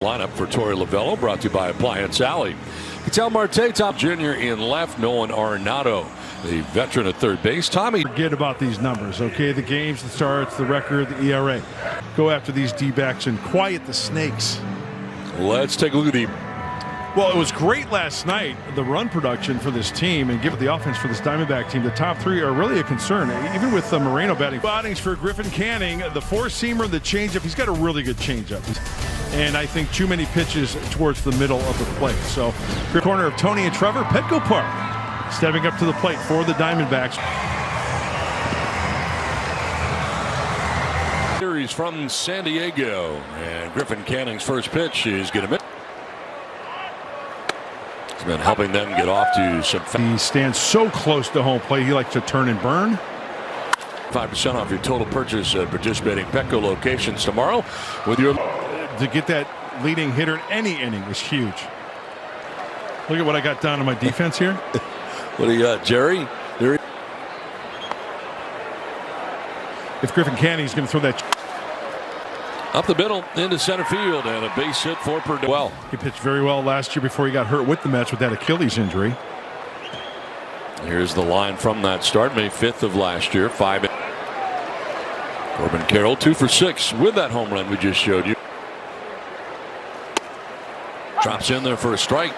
Lineup for Torey Lavello, brought to you by Appliance Alley. Ketel Marte, top junior in left. Nolan Arenado, the veteran at third base. Tommy. Forget about these numbers, okay? The games, the starts, the record, the ERA. Go after these D-backs and quiet the snakes. Let's take a look at the. Well, it was great last night, the run production for this team, and give it the offense for this Diamondback team. The top three are really a concern, even with Moreno batting. Bottings for Griffin Canning, the four-seamer, the changeup. He's got a really good changeup. And I think too many pitches towards the middle of the plate. So, corner of Tony and Trevor, Petco Park stepping up to the plate for the Diamondbacks. Series from San Diego, and Griffin Canning's first pitch is going to miss. He's been helping them get off to some. He stands so close to home plate. He likes to turn and burn. 5% off your total purchase at participating Petco locations tomorrow with your. To get that leading hitter in any inning is huge. Look at what I got down on my defense here. What do you got, Jerry? There. If Griffin Canning is going to throw that up the middle into center field, and a base hit for Purdue. Well, he pitched very well last year before he got hurt with the Mets with that Achilles injury. Here's the line from that start, May 5th of last year. 5. Corbin Carroll 2 for 6 with that home run we just showed you. Drops in there for a strike.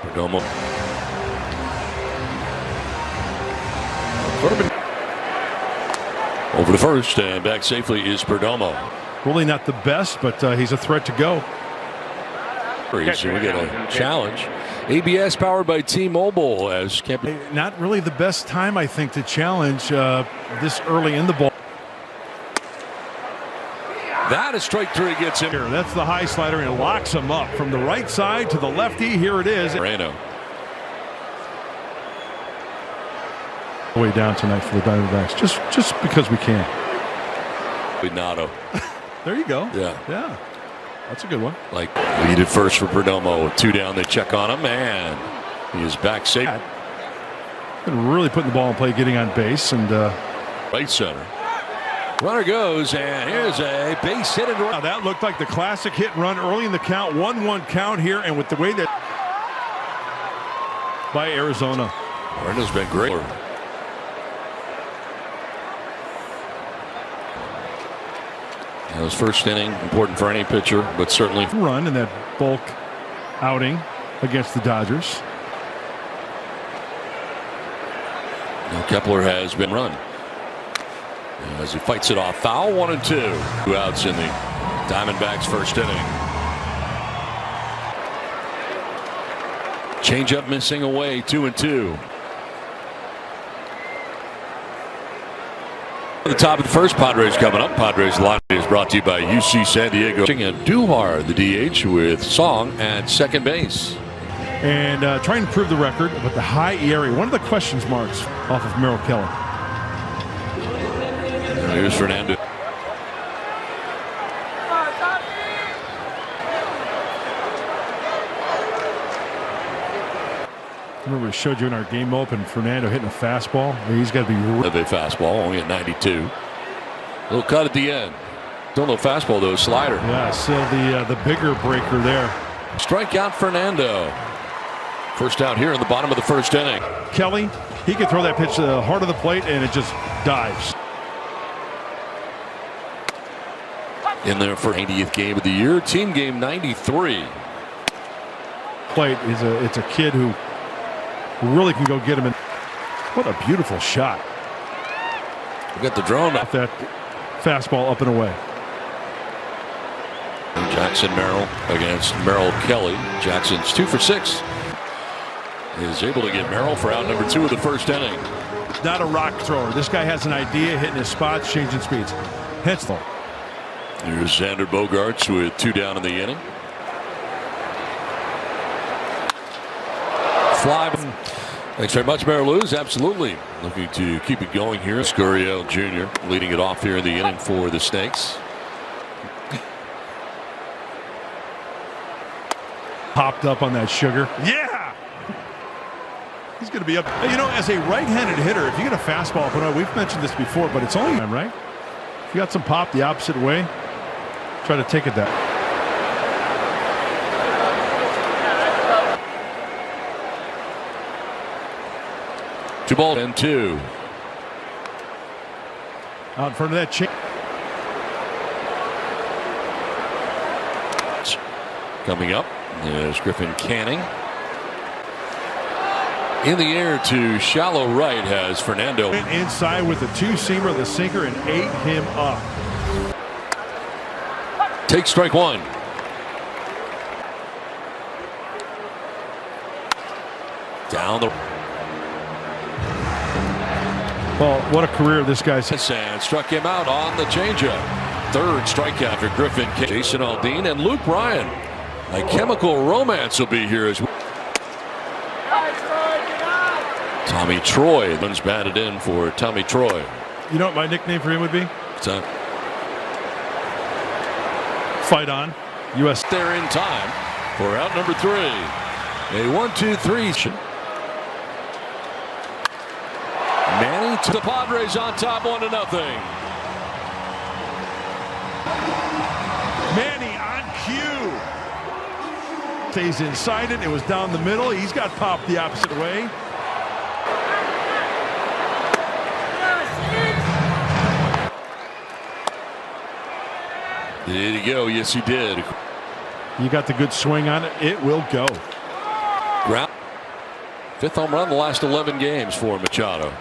Perdomo. Over to first, and back safely is Perdomo. Really not the best, but he's a threat to go. So we get a challenge. ABS powered by T-Mobile as not really the best time, I think, to challenge this early in the ball. That is strike 3, gets him. That's the high slider, and it locks him up from the right side to the lefty. Here it is. Moreno. Way down tonight for the Diamondbacks, just because we can. Nato. There you go. Yeah. That's a good one. Like lead at first for Perdomo. With 2 down, they check on him, and he is back safe. Been really putting the ball in play, getting on base, and right center. Runner goes, and here's a base hit. Now that looked like the classic hit and run early in the count. 1-1 count here, and with the way that by Arizona. Moreno's been great. His first inning, important for any pitcher, but certainly run in that bulk outing against the Dodgers. Now Kepler has been run as he fights it off. Foul, 1 and 2. 2 outs in the Diamondbacks' first inning. Changeup missing away, 2 and 2. At the top of the first, Padres coming up. Padres line is brought to you by UC San Diego. And Duhar, the DH, with Song at second base. And trying to improve the record, but the high ERA. One of the questions marks off of Merrill Kelly. Here's Fernando. Remember, we showed you in our game open, Fernando hitting a fastball. He's got to be of a fastball, only at 92. Little cut at the end. Don't know fastball though, slider. Yeah, still the bigger breaker there. Strikeout Fernando. First out here in the bottom of the first inning. Kelly, he can throw that pitch to the heart of the plate, and it just dives. In there for 80th game of the year, team game 93. Plate is it's a kid who really can go get him in. What a beautiful shot. We got the drone up. That fastball up and away. Jackson Merrill against Merrill Kelly. Jackson's 2 for 6. Is able to get Merrill for out number 2 of the first inning. Not a rock thrower. This guy has an idea, hitting his spots, changing speeds. Henslow. Here's Xander Bogaerts with 2 down in the inning. Fly. Thanks very much, Merrill Lewis. Absolutely. Looking to keep it going here. Scurriel Jr. leading it off here in the inning for the Snakes. Popped up on that sugar. Yeah! He's going to be up. You know, as a right-handed hitter, if you get a fastball up and over, we've mentioned this before, but it's only, right? If you got some pop the opposite way, try to take it that. 2-2. Out in front of that chain. Coming up is Griffin Canning. In the air to shallow right has Fernando. Inside with the two-seamer, the sinker, and ate him up. Take strike one. Down the. Well, what a career this guy's had. And struck him out on the changeup. Third strikeout for Griffin. Jason Aldean and Luke Bryan. A chemical romance will be here as well. Tommy Troy. One's batted in for Tommy Troy. You know what my nickname for him would be? Fight on. U.S. There in time for out number 3. A 1-2-3. Manning to the Padres on top 1-0. Manny on cue. Stays inside it. It was down the middle. He's got popped the opposite way. Did he go? Yes, he did. You got the good swing on it. It will go. Ground. 5th home run in the last 11 games for Machado.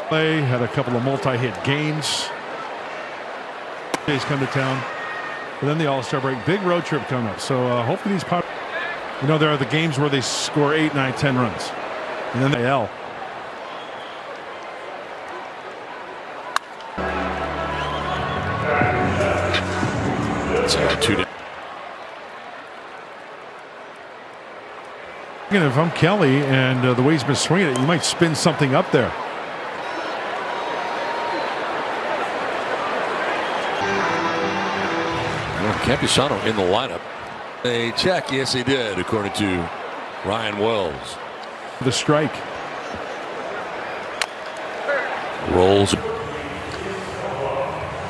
They had a couple of multi-hit games. Days come to town. And then the All-Star break. Big road trip coming up. So hopefully these pop. You know, there are the games where they score 8, 9, 10 runs. And then they L. If I'm Kelly and the way he's been swinging it, you might spin something up there. Campusano in the lineup. A check, yes, he did, according to Ryan Wells. The strike. Rolls.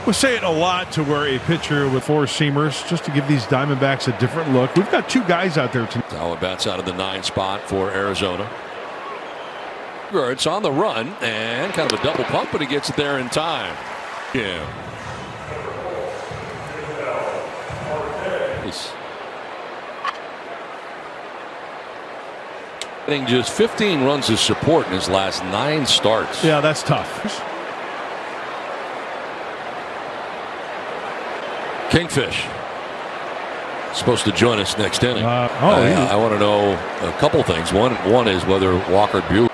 We say it a lot to where a pitcher with 4 seamers, just to give these Diamondbacks a different look. We've got 2 guys out there tonight. Now bats out of the 9 spot for Arizona. It's on the run and kind of a double pump, but he gets it there in time. Yeah. Getting just 15 runs of support in his last 9 starts. Yeah, that's tough. Kingfish supposed to join us next inning. I want to know a couple things. One is whether Walker Buehler.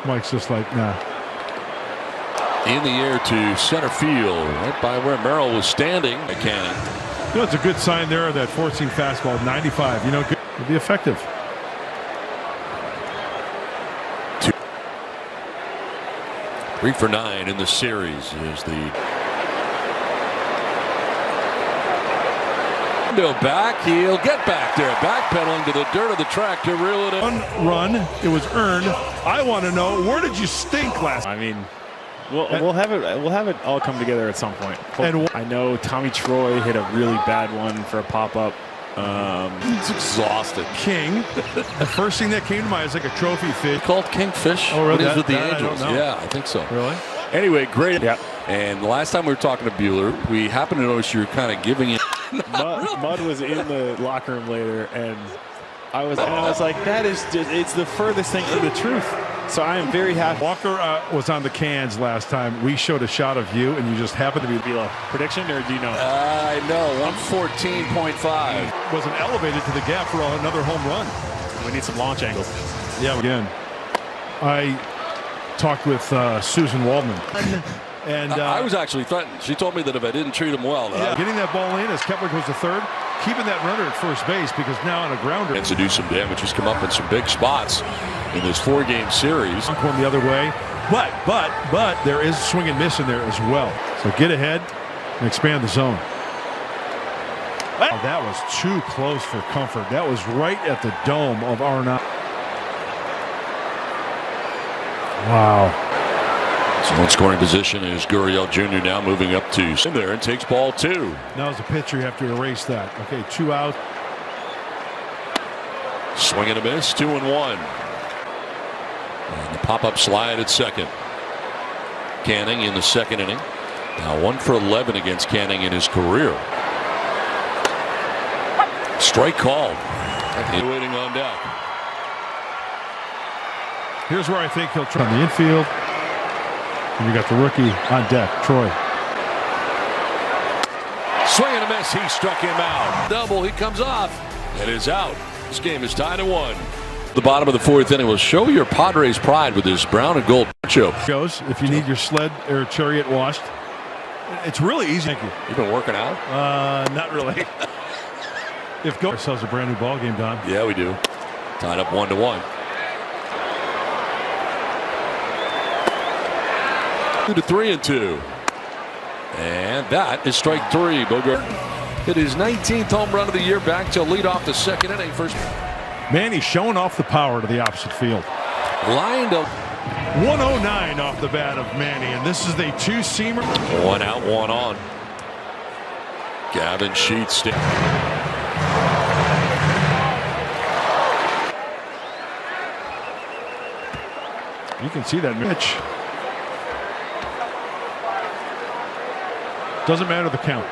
Mike's just like, nah. In the air to center field, right by where Merrill was standing. Canning. You know, it's a good sign there. That 14 fastball, 95. You know, it'll be effective. 3 for 9 in the series is the. Back, he'll get back there, backpedaling to the dirt of the track to reel it in. One run, it was earned. I want to know, where did you stink last? I mean, we'll have it all come together at some point. And I know Tommy Troy hit a really bad one for a pop-up. He's exhausted. King. The first thing that came to mind is like a trophy fish. Called Kingfish. Oh, really? With the that Angels. Yeah, I think so. Really? Anyway, great. Yeah. And the last time we were talking to Buehler, we happened to notice you were kind of giving it. Mud was in the locker room later, and I was like, that is just—it's the furthest thing from the truth. So I am very happy. Walker was on the cans last time. We showed a shot of you, and you just happened to be a prediction, or do you know? I know 114.5 wasn't elevated to the gap for another home run. We need some launch angles. Yeah, again. I talked with Susan Waldman. And I was actually threatened. She told me that if I didn't treat him well, getting that ball in as Kepler goes to third, keeping that runner at first base, because now on a grounder. And to do some damage. He's come up in some big spots in this 4-game series. Going the other way, but there is swing and miss in there as well. So get ahead and expand the zone. Oh, that was too close for comfort. That was right at the dome of Arnott. Wow. So in scoring position is Gurriel Jr. now moving up to in there and takes ball 2. Now as a pitcher you have to erase that. Okay, 2 out. Swing and a miss, 2-1. And the pop-up slide at second. Canning in the second inning. Now 1 for 11 against Canning in his career. Strike called. Waiting on deck. Here's where I think he'll try on the infield. And you got the rookie on deck, Troy. Swing and a miss. He struck him out. Double. He comes off. It is out. This game is tied at 1. The bottom of the 4th inning will show your Padres pride with this brown and gold show. Goes if you need your sled or chariot washed. It's really easy. Thank you. You've been working out? Not really. If go ourselves a brand new ball game, Don. Yeah, we do. Tied up 1-1. 2-3-2. And that is strike 3. Bogart hit his 19th home run of the year, back to lead off the second inning. First. Manny showing off the power to the opposite field. Lined up. 109 off the bat of Manny, and this is the 2-seamer. 1 out, 1 on. Gavin Sheets. You can see that pitch. Doesn't matter the count.